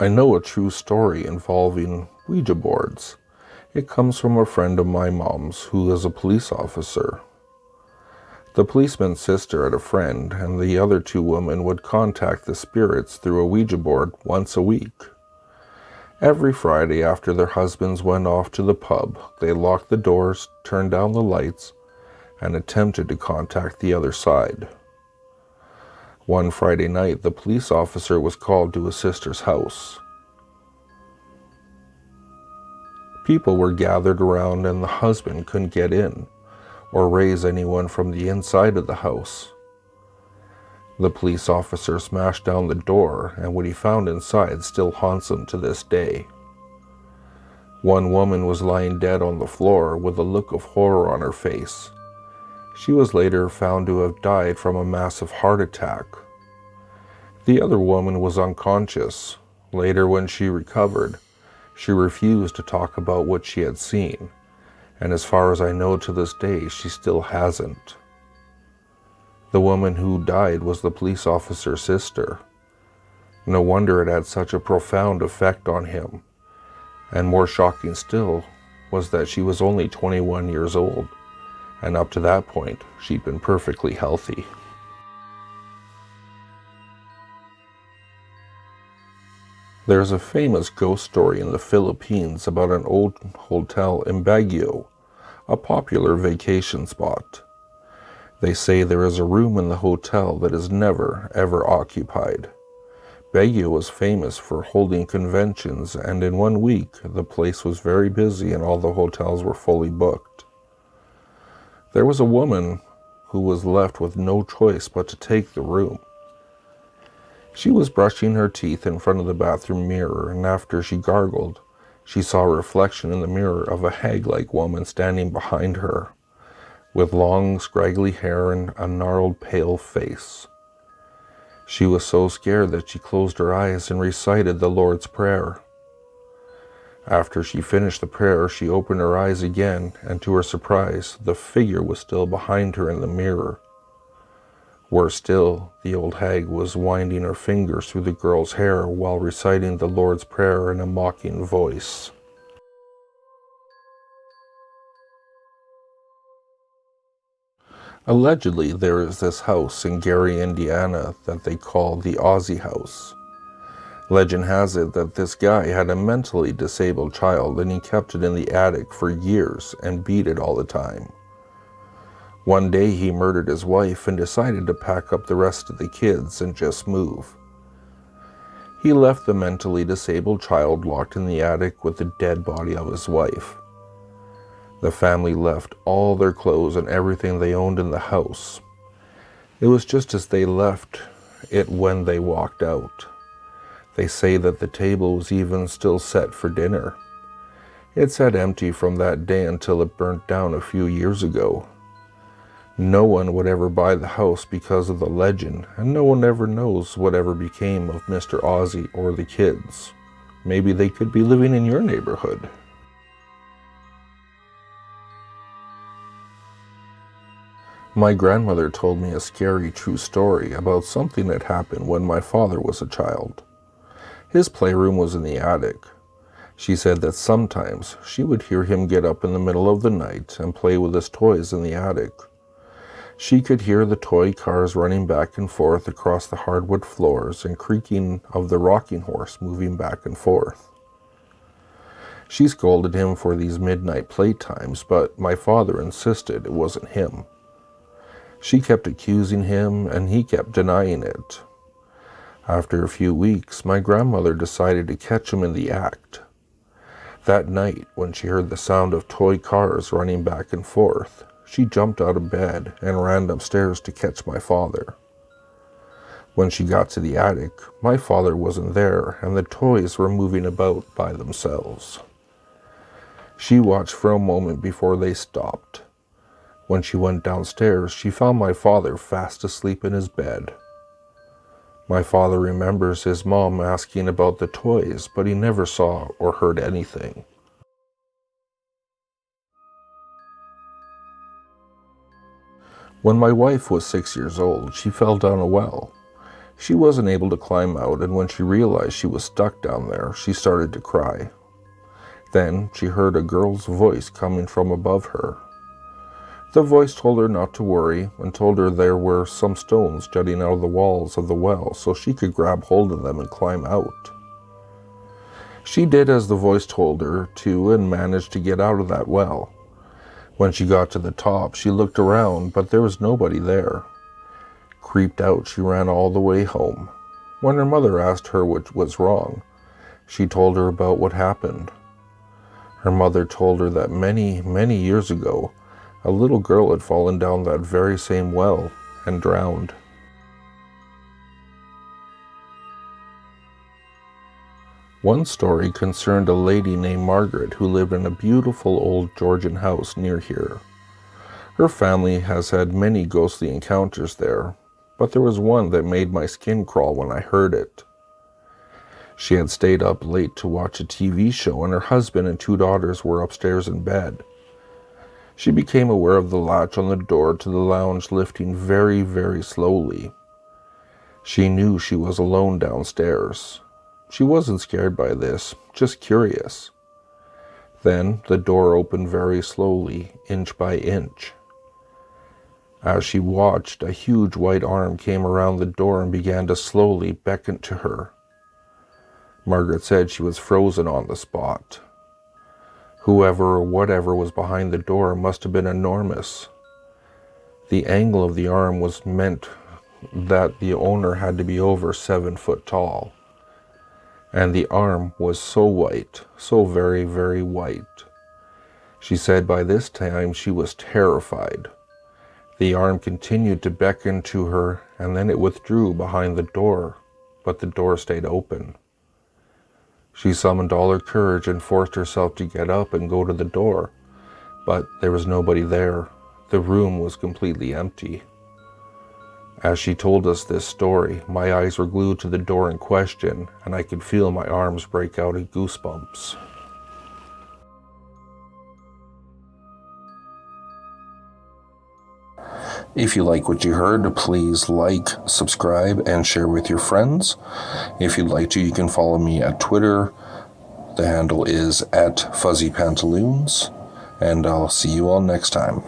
I know a true story involving Ouija boards. It comes from a friend of my mom's who is a police officer. The policeman's sister had a friend, and the other two women would contact the spirits through a Ouija board once a week. Every Friday after their husbands went off to the pub, they locked the doors, turned down the lights, and attempted to contact the other side. One Friday night, the police officer was called to his sister's house. People were gathered around and the husband couldn't get in or raise anyone from the inside of the house. The police officer smashed down the door, and what he found inside still haunts him to this day. One woman was lying dead on the floor with a look of horror on her face. She was later found to have died from a massive heart attack. The other woman was unconscious. Later, when she recovered, she refused to talk about what she had seen, and as far as I know to this day, she still hasn't. The woman who died was the police officer's sister. No wonder it had such a profound effect on him. And more shocking still was that she was only 21 years old, and up to that point, she'd been perfectly healthy. There's a famous ghost story in the Philippines about an old hotel in Baguio, a popular vacation spot. They say there is a room in the hotel that is never, ever occupied. Baguio was famous for holding conventions, and in 1 week, the place was very busy and all the hotels were fully booked. There was a woman who was left with no choice but to take the room. She was brushing her teeth in front of the bathroom mirror, and after she gargled, she saw a reflection in the mirror of a hag-like woman standing behind her, with long, scraggly hair and a gnarled, pale face. She was so scared that she closed her eyes and recited the Lord's Prayer. After she finished the prayer, she opened her eyes again, and to her surprise, the figure was still behind her in the mirror. Worse still, the old hag was winding her fingers through the girl's hair while reciting the Lord's Prayer in a mocking voice. Allegedly, there is this house in Gary, Indiana that they call the Ozzy House. Legend has it that this guy had a mentally disabled child and he kept it in the attic for years and beat it all the time. One day he murdered his wife and decided to pack up the rest of the kids and just move. He left the mentally disabled child locked in the attic with the dead body of his wife. The family left all their clothes and everything they owned in the house. It was just as they left it when they walked out. They say that the table was even still set for dinner. It sat empty from that day until it burnt down a few years ago. No one would ever buy the house because of the legend, and no one ever knows whatever became of Mr. Ozzy or the kids. Maybe they could be living in your neighborhood. My grandmother told me a scary true story about something that happened when my father was a child. His playroom was in the attic. She said that sometimes she would hear him get up in the middle of the night and play with his toys in the attic. She could hear the toy cars running back and forth across the hardwood floors and creaking of the rocking horse moving back and forth. She scolded him for these midnight playtimes, but my father insisted it wasn't him. She kept accusing him, and he kept denying it. After a few weeks, my grandmother decided to catch him in the act. That night, when she heard the sound of toy cars running back and forth, she jumped out of bed and ran upstairs to catch my father. When she got to the attic, my father wasn't there, and the toys were moving about by themselves. She watched for a moment before they stopped. When she went downstairs, she found my father fast asleep in his bed. My father remembers his mom asking about the toys, but he never saw or heard anything. When my wife was 6 years old, she fell down a well. She wasn't able to climb out, and when she realized she was stuck down there, she started to cry. Then she heard a girl's voice coming from above her. The voice told her not to worry and told her there were some stones jutting out of the walls of the well so she could grab hold of them and climb out. She did as the voice told her to and managed to get out of that well. When she got to the top, she looked around, but there was nobody there. Creeped out, she ran all the way home. When her mother asked her what was wrong, she told her about what happened. Her mother told her that many, many years ago, a little girl had fallen down that very same well and drowned. One story concerned a lady named Margaret who lived in a beautiful old Georgian house near here. Her family has had many ghostly encounters there, but there was one that made my skin crawl when I heard it. She had stayed up late to watch a TV show, and her husband and 2 daughters were upstairs in bed. She became aware of the latch on the door to the lounge lifting very, very slowly. She knew she was alone downstairs. She wasn't scared by this, just curious. Then the door opened very slowly, inch by inch. As she watched, a huge white arm came around the door and began to slowly beckon to her. Margaret said she was frozen on the spot. Whoever or whatever was behind the door must have been enormous. The angle of the arm was meant that the owner had to be over 7 foot tall. And the arm was so white, so very, very white. She said by this time she was terrified. The arm continued to beckon to her, and then it withdrew behind the door, but the door stayed open. She summoned all her courage and forced herself to get up and go to the door, but there was nobody there. The room was completely empty. As she told us this story, my eyes were glued to the door in question, and I could feel my arms break out in goosebumps. If you like what you heard, please like, subscribe, and share with your friends. If you'd like to, you can follow me at Twitter. The handle is @FuzzyPantaloons, and I'll see you all next time.